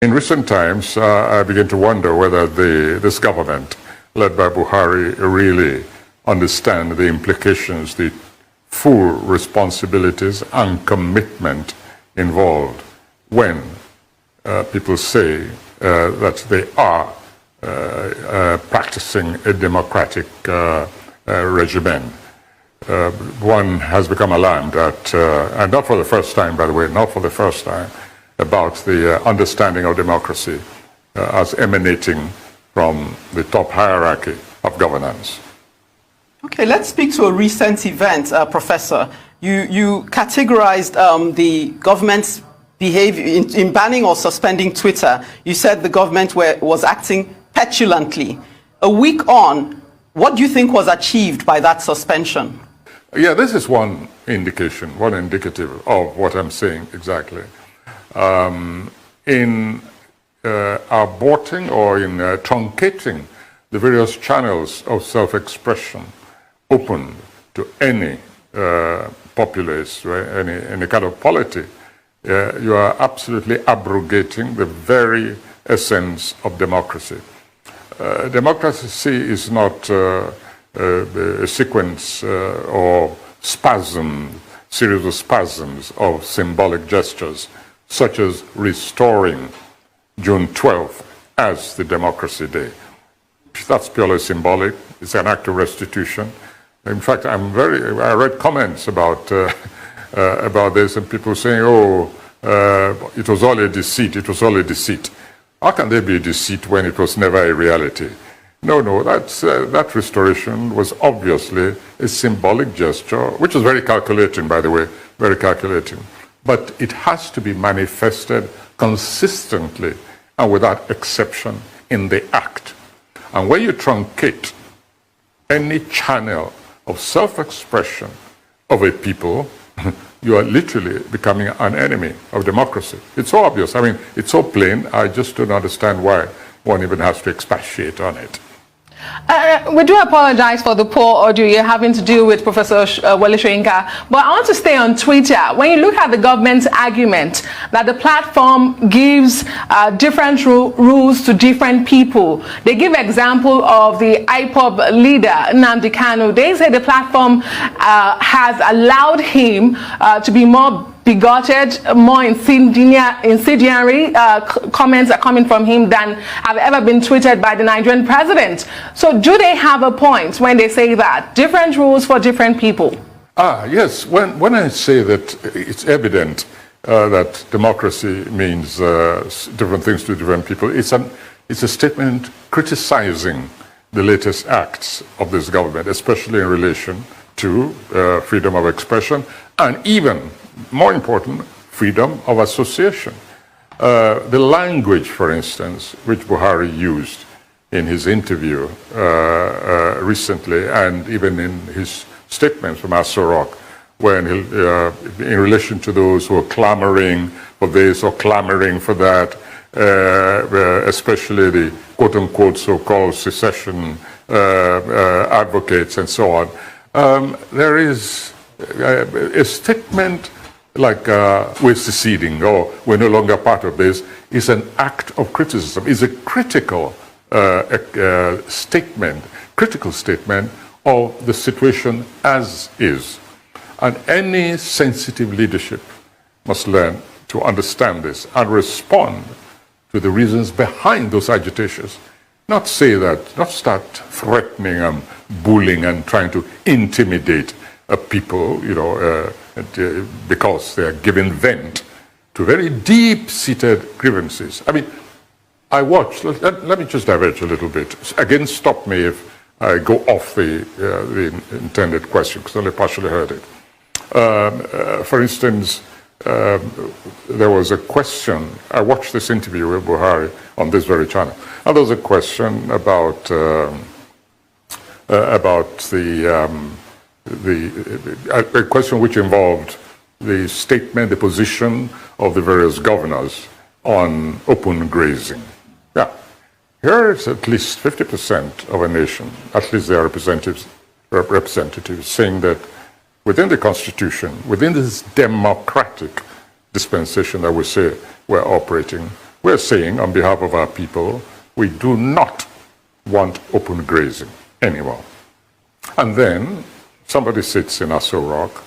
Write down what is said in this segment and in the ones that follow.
In recent times, I begin to wonder whether this government, led by Buhari, really understand the implications, the full responsibilities and commitment involved when people say that they are practicing a democratic regimen. One has become alarmed at, and not for the first time, by the way, not for the first time, about the understanding of democracy as emanating from the top hierarchy of governance. Okay, let's speak to a recent event, Professor. You categorized the government's behavior in banning or suspending Twitter. You said the government was acting petulantly. A week on, what do you think was achieved by that suspension? Yeah, this is one indication, one indicative of what I'm saying exactly. In aborting or in truncating the various channels of self-expression open to any populace, right? any kind of polity, you are absolutely abrogating the very essence of democracy. Democracy is not a sequence or series of spasms of symbolic gestures, such as restoring June 12th as the Democracy Day. That's purely symbolic. It's an act of restitution. In fact, I read comments about this, and people saying, "Oh, it was all a deceit. It was all a deceit." How can there be a deceit when it was never a reality? No, that restoration was obviously a symbolic gesture, which was very calculating, by the way, very calculating. But it has to be manifested consistently and without exception in the act. And when you truncate any channel of self-expression of a people, you are literally becoming an enemy of democracy. It's so obvious. I mean, it's so plain. I just don't understand why one even has to expatiate on it. We do apologize for the poor audio you're having to do with Professor WOLE SOYINKA, but I want to stay on Twitter. When you look at the government's argument that the platform gives different rules to different people, they give example of the IPOB leader, Nnamdi Kanu. They say the platform has allowed him to be more bigoted, more incendiary comments are coming from him than have ever been tweeted by the Nigerian president. So do they have a point when they say that? Different rules for different people? Yes. When I say that it's evident that democracy means different things to different people, it's a statement criticizing the latest acts of this government, especially in relation to freedom of expression and even more important, freedom of association. The language, for instance, which Buhari used in his interview recently and even in his statements from Asorok, when in relation to those who are clamoring for this or clamoring for that, especially the quote-unquote so-called secession advocates and so on, there is a statement like we're seceding or we're no longer part of this is an act of criticism, is a critical statement, critical statement of the situation as is. And any sensitive leadership must learn to understand this and respond to the reasons behind those agitations. Not say that, not start threatening and bullying and trying to intimidate people, because they are giving vent to very deep-seated grievances. I mean, I watched, let me just diverge a little bit. Again, stop me if I go off the intended question, because I only partially heard it. For instance, there was a question, I watched this interview with Buhari on this very channel, and there was a question about a question which involved the statement, the position of the various governors on open grazing. Yeah, here is at least 50% of a nation, at least their representatives saying that within the Constitution, within this democratic dispensation that we say we're operating, we're saying on behalf of our people, we do not want open grazing anymore. And then somebody sits in Aso Rock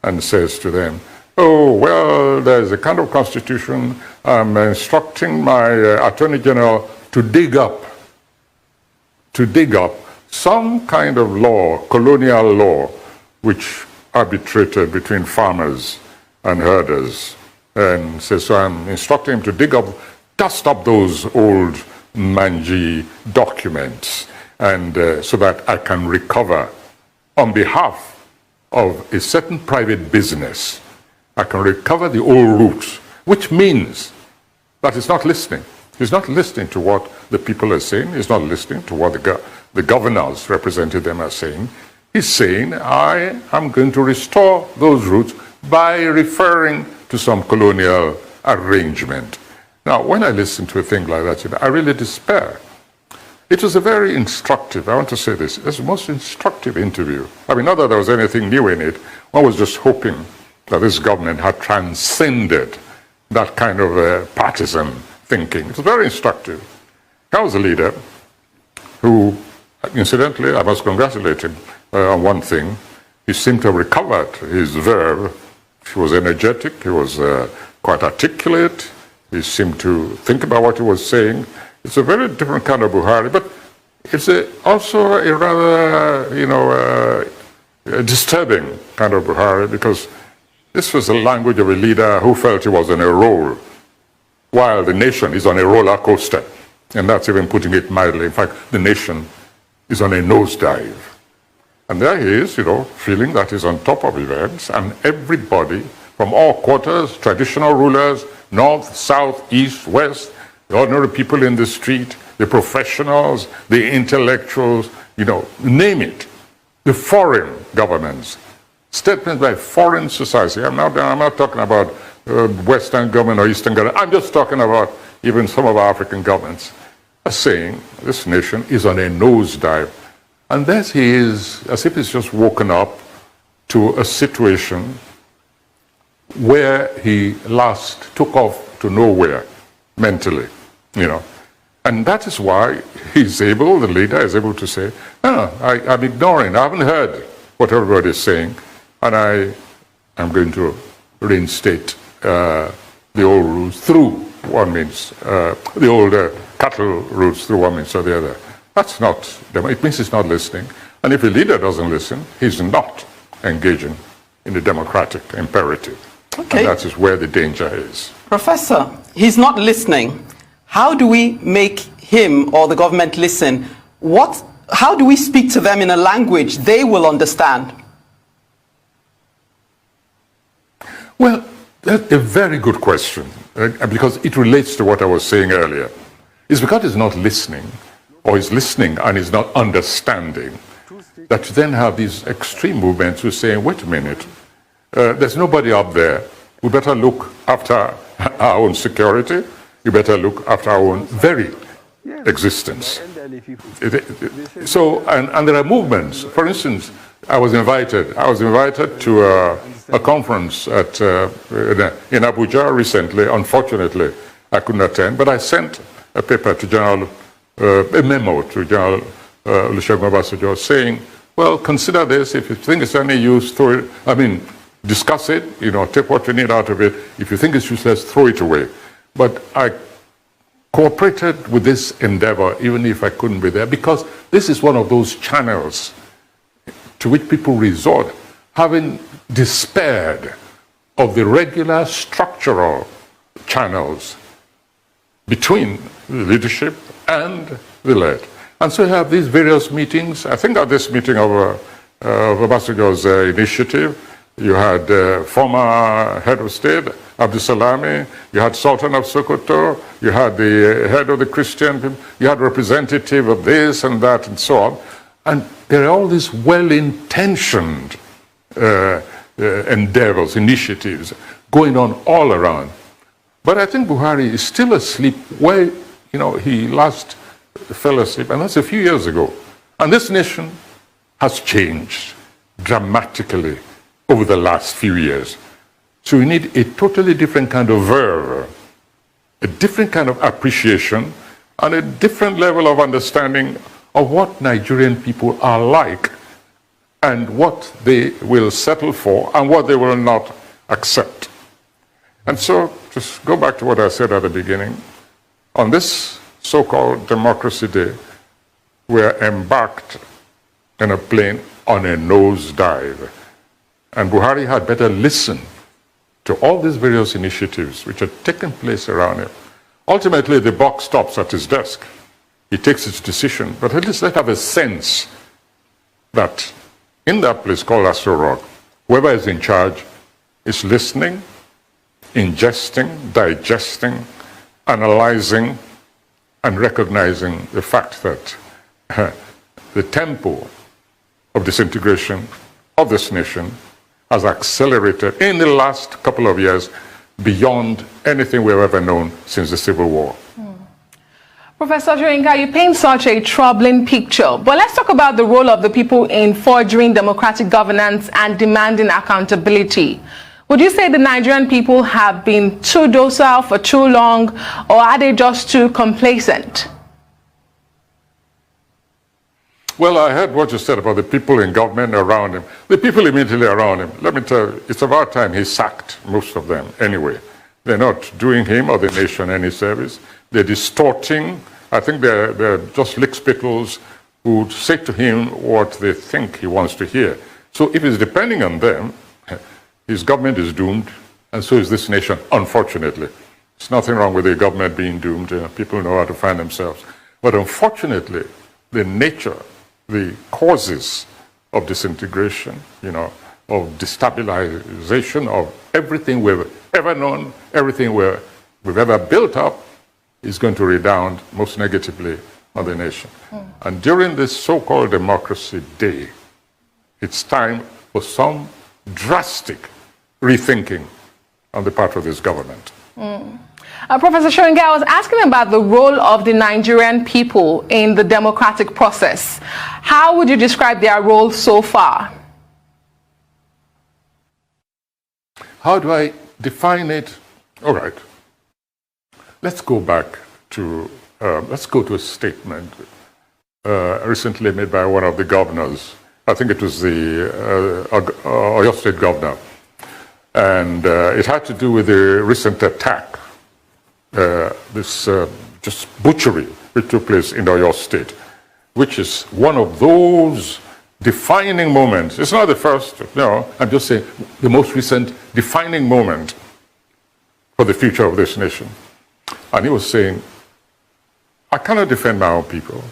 and says to them, oh, well, there's a kind of constitution. I'm instructing my Attorney General to dig up some kind of law, colonial law, which arbitrated between farmers and herders. And says, so I'm instructing him to dust up those old mangy documents, and so that I can recover on behalf of a certain private business. I can recover the old roots, which means that he's not listening. He's not listening to what the people are saying. He's not listening to what the governors representing them are saying. He's saying, I am going to restore those roots by referring to some colonial arrangement. Now, when I listen to a thing like that, I really despair. It was a very instructive, I want to say this, it's the most instructive interview. I mean, not that there was anything new in it. One was just hoping that this government had transcended that kind of partisan thinking. It was very instructive. I was a leader who, incidentally, I must congratulate him on one thing. He seemed to have recovered his verve. He was energetic, he was quite articulate, he seemed to think about what he was saying. It's a very different kind of Buhari, but it's also a rather, disturbing kind of Buhari, because this was the language of a leader who felt he was on a roll, while the nation is on a roller coaster. And that's even putting it mildly. In fact, the nation is on a nosedive. And there he is, feeling that he's on top of events, and everybody from all quarters, traditional rulers, north, south, east, west, the ordinary people in the street, the professionals, the intellectuals, name it, the foreign governments, statements by foreign society. I'm not talking about Western government or Eastern government. I'm just talking about even some of our African governments are saying this nation is on a nosedive. And there he is, as if he's just woken up to a situation where he last took off to nowhere mentally, And that is why the leader is able to say, no, I'm ignoring, I haven't heard what everybody is saying, and I am going to reinstate the old rules through one means, the old cattle rules through one means or the other. That's not, it means he's not listening. And if a leader doesn't listen, he's not engaging in the democratic imperative. Okay. And that is where the danger is. Professor, he's not listening. How do we make him or the government listen? How do we speak to them in a language they will understand? Well, that's a very good question, because it relates to what I was saying earlier. It's because he's not listening, or he's listening and he's not understanding, that you then have these extreme movements who are saying, wait a minute, there's nobody up there. We better look after our own security. We better look after our own very existence. So, and there are movements. For instance, I was invited to a conference in Abuja recently. Unfortunately, I couldn't attend, but I sent a paper to a memo to General Olusegun Obasanjo saying, well, consider this. If you think it's any use, throw it. Discuss it, take what you need out of it. If you think it's useless, throw it away. But I cooperated with this endeavor, even if I couldn't be there, because this is one of those channels to which people resort, having despaired of the regular structural channels between the leadership and the led. And so you have these various meetings. I think at this meeting of Obasanjo's initiative, you had former head of state, Abdul Salami, you had Sultan of Sokoto, you had the head of the Christian people, you had representative of this and that and so on. And there are all these well-intentioned endeavors, initiatives going on all around. But I think Buhari is still asleep where, he last fell asleep, and that's a few years ago. And this nation has changed dramatically over the last few years. So we need a totally different kind of verve a different kind of appreciation and a different level of understanding of what Nigerian people are like and what they will settle for and what they will not accept. And so, just go back to what I said at the beginning. On this so-called Democracy Day, we're embarked in a plane on a nosedive. And Buhari had better listen to all these various initiatives which are taking place around him. Ultimately, the buck stops at his desk. He takes his decision, but at least let's have a sense that in that place called Aso Rock, whoever is in charge is listening, ingesting, digesting, analyzing, and recognizing the fact that the tempo of disintegration of this nation has accelerated in the last couple of years beyond anything we've ever known since the Civil War. Professor Soyinka, you paint such a troubling picture, but let's talk about the role of the people in forging democratic governance and demanding accountability. Would you say the Nigerian people have been too docile for too long, or are they just too complacent? Well, I heard what you said about the people in government around him. The people immediately around him, let me tell you, it's about time he sacked most of them anyway. They're not doing him or the nation any service. They're distorting. I think they're just lickspittles who say to him what they think he wants to hear. So if he's depending on them, his government is doomed, and so is this nation, unfortunately. There's nothing wrong with the government being doomed. People know how to find themselves. But unfortunately, the nature, the causes of disintegration, of destabilization of everything we've ever known, everything we've ever built up, is going to redound most negatively on the nation. And during this so-called Democracy Day, it's time for some drastic rethinking on the part of this government. Professor Soyinka, I was asking about the role of the Nigerian people in the democratic process. How would you describe their role so far? How do I define it? All right. Let's go back to, let's go to a statement recently made by one of the governors. I think it was the Oyo State governor. And it had to do with the recent attack, this just butchery which took place in Oyo State, which is one of those defining moments. It's not the first, I'm just saying the most recent defining moment for the future of this nation. And he was saying, I cannot defend my own people,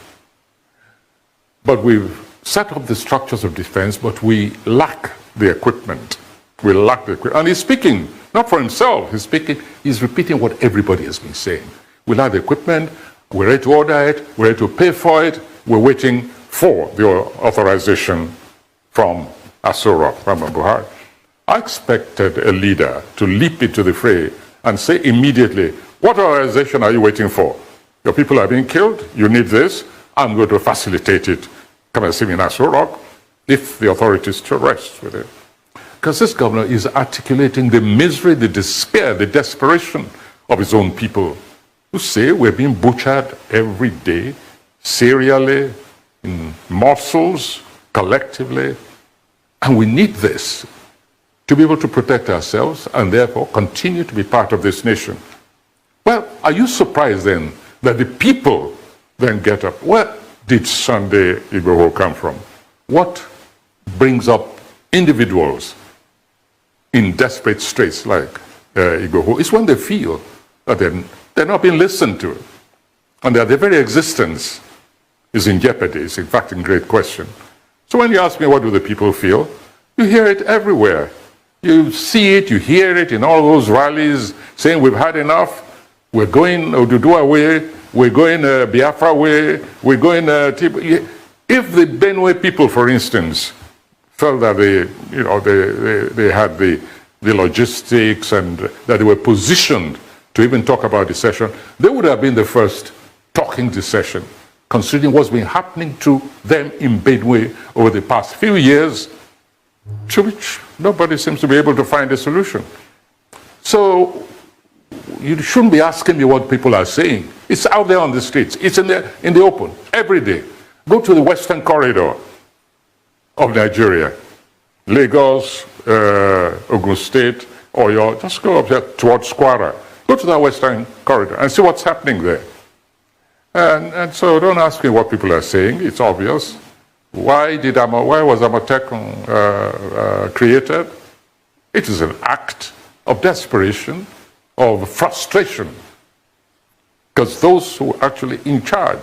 but we've set up the structures of defense, but we lack the equipment. We lack the equipment. And he's speaking, not for himself, he's repeating what everybody has been saying. We lack the equipment, we're ready to order it, we're ready to pay for it, we're waiting for the authorization from Aso Rock, from Buhari. I expected a leader to leap into the fray and say immediately, what authorization are you waiting for? Your people are being killed, you need this, I'm going to facilitate it. Come and see me in Aso Rock, if the authorities to rest with it. Because this governor is articulating the misery, the despair, the desperation of his own people, who say we're being butchered every day, serially, in morsels, collectively, and we need this to be able to protect ourselves and therefore continue to be part of this nation. Well, are you surprised then that the people then get up? Where did Sunday Igboho come from? What brings up individuals in desperate straits like Igboho? It's when they feel that they're not being listened to, and that their very existence is in jeopardy, is in fact in great question. So when you ask me what do the people feel, you hear it everywhere. You see it, you hear it in all those rallies saying we've had enough, we're going Oduduwa way, we're going Biafra way, we're going if the Benue people, for instance, felt that they had the logistics and that they were positioned to even talk about secession, they would have been the first talking secession, considering what's been happening to them in Benue over the past few years, to which nobody seems to be able to find a solution. So you shouldn't be asking me what people are saying. It's out there on the streets. It's in the open, every day. Go to the western corridor of Nigeria, Lagos, Ogun State, Oyo, just go up there towards Squara. Go to that western corridor and see what's happening there. And so don't ask me what people are saying. It's obvious. Why was Amotekun created? It is an act of desperation, of frustration. Because those who are actually in charge,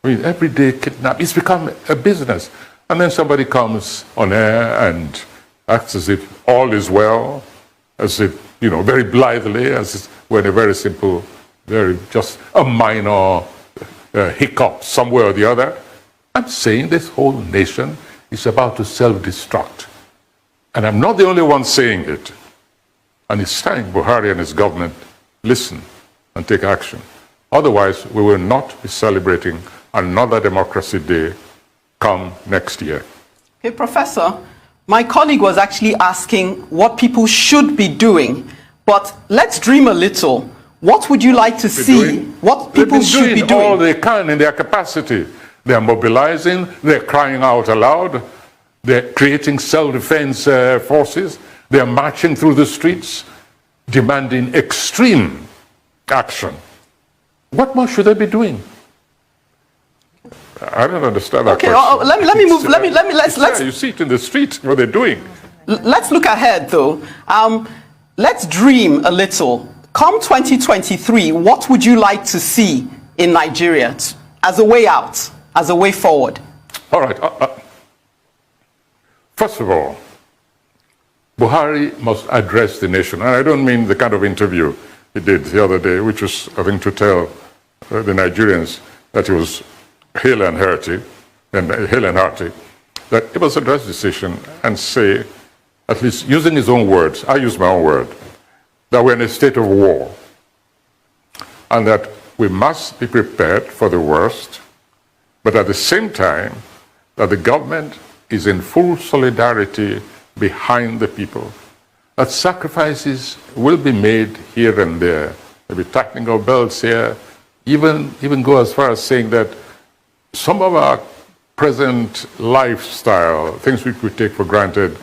I mean, everyday kidnap, it's become a business. And then somebody comes on air and acts as if all is well, as if, very blithely, as if we're in a very simple, just a minor hiccup somewhere or the other. I'm saying this whole nation is about to self-destruct. And I'm not the only one saying it. And it's time Buhari and his government listen and take action. Otherwise, we will not be celebrating another Democracy Day come next year. Okay, Professor, my colleague was actually asking what people should be doing. But let's dream a little. What would you like to see? What people should be doing? All they can in their capacity. They're mobilizing, they're crying out aloud, they're creating self-defense forces, they're marching through the streets, demanding extreme action. What more should they be doing? I don't understand that question. Okay, let me move. Let's. You see it in the street, what they're doing. Let's look ahead, though. Let's dream a little. Come 2023, what would you like to see in Nigeria as a way out, as a way forward? All right. First of all, Buhari must address the nation. And I don't mean the kind of interview he did the other day, which was, I think, to tell the Nigerians that he was hale and hearty, that he must address the nation and say, at least using his own words, I use my own word, that we're in a state of war, and that we must be prepared for the worst, but at the same time, that the government is in full solidarity behind the people, that sacrifices will be made here and there, maybe tightening of belts here, even go as far as saying that some of our present lifestyle, things which we take for granted,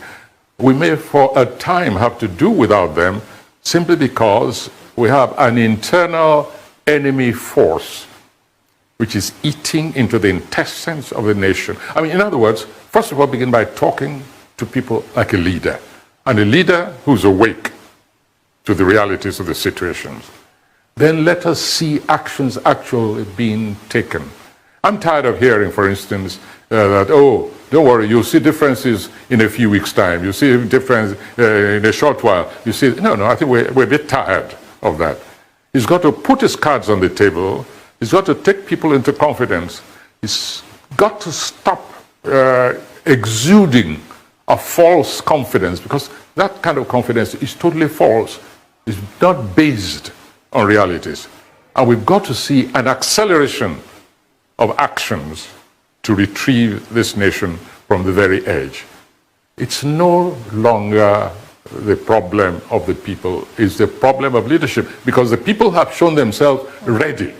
we may for a time have to do without them simply because we have an internal enemy force which is eating into the intestines of the nation. I mean, in other words, first of all, begin by talking to people like a leader, and a leader who's awake to the realities of the situations. Then let us see actions actually being taken. I'm tired of hearing, for instance, that, oh, don't worry, you'll see differences in a few weeks' time. You'll see a difference in a short while. You see, no, I think we're a bit tired of that. He's got to put his cards on the table. He's got to take people into confidence. He's got to stop exuding a false confidence, because that kind of confidence is totally false. It's not based on realities. And we've got to see an acceleration of actions to retrieve this nation from the very edge. It's no longer the problem of the people, it's the problem of leadership, because the people have shown themselves ready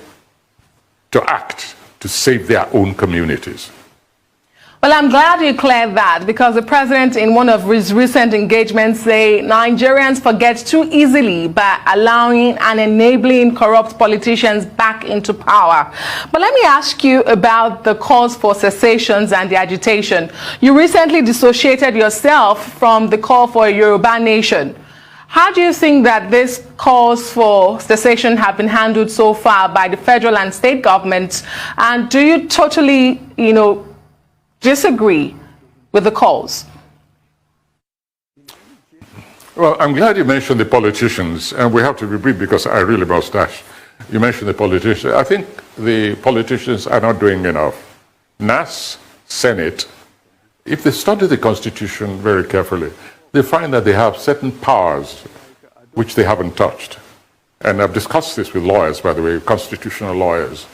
to act to save their own communities. Well, I'm glad you cleared that, because the president in one of his recent engagements say Nigerians forget too easily by allowing and enabling corrupt politicians back into power. But let me ask you about the calls for cessations and the agitation. You recently dissociated yourself from the call for a Yoruba nation. How do you think that these calls for cessation have been handled so far by the federal and state governments? And do you totally, disagree with the calls? Well, I'm glad you mentioned the politicians, and we have to be brief because I really must dash. You mentioned the politicians. I think the politicians are not doing enough. NAS, Senate, if they study the Constitution very carefully, they find that they have certain powers which they haven't touched. And I've discussed this with lawyers, by the way, constitutional lawyers.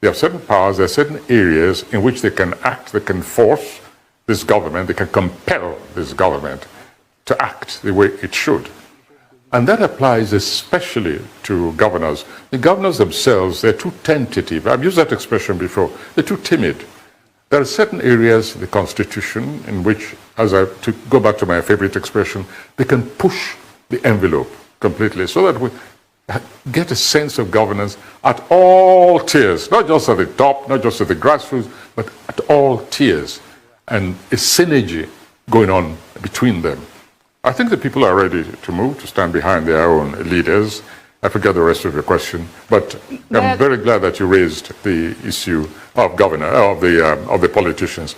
They have certain powers, there are certain areas in which they can act, they can force this government, they can compel this government to act the way it should. And that applies especially to governors. The governors themselves, they're too tentative. I've used that expression before. They're too timid. There are certain areas of the Constitution in which, to go back to my favorite expression, they can push the envelope completely so that we get a sense of governance at all tiers, not just at the top, not just at the grassroots, but at all tiers, and a synergy going on between them. I think the people are ready to move, to stand behind their own leaders. I forget the rest of your question, but I'm very glad that you raised the issue of the politicians.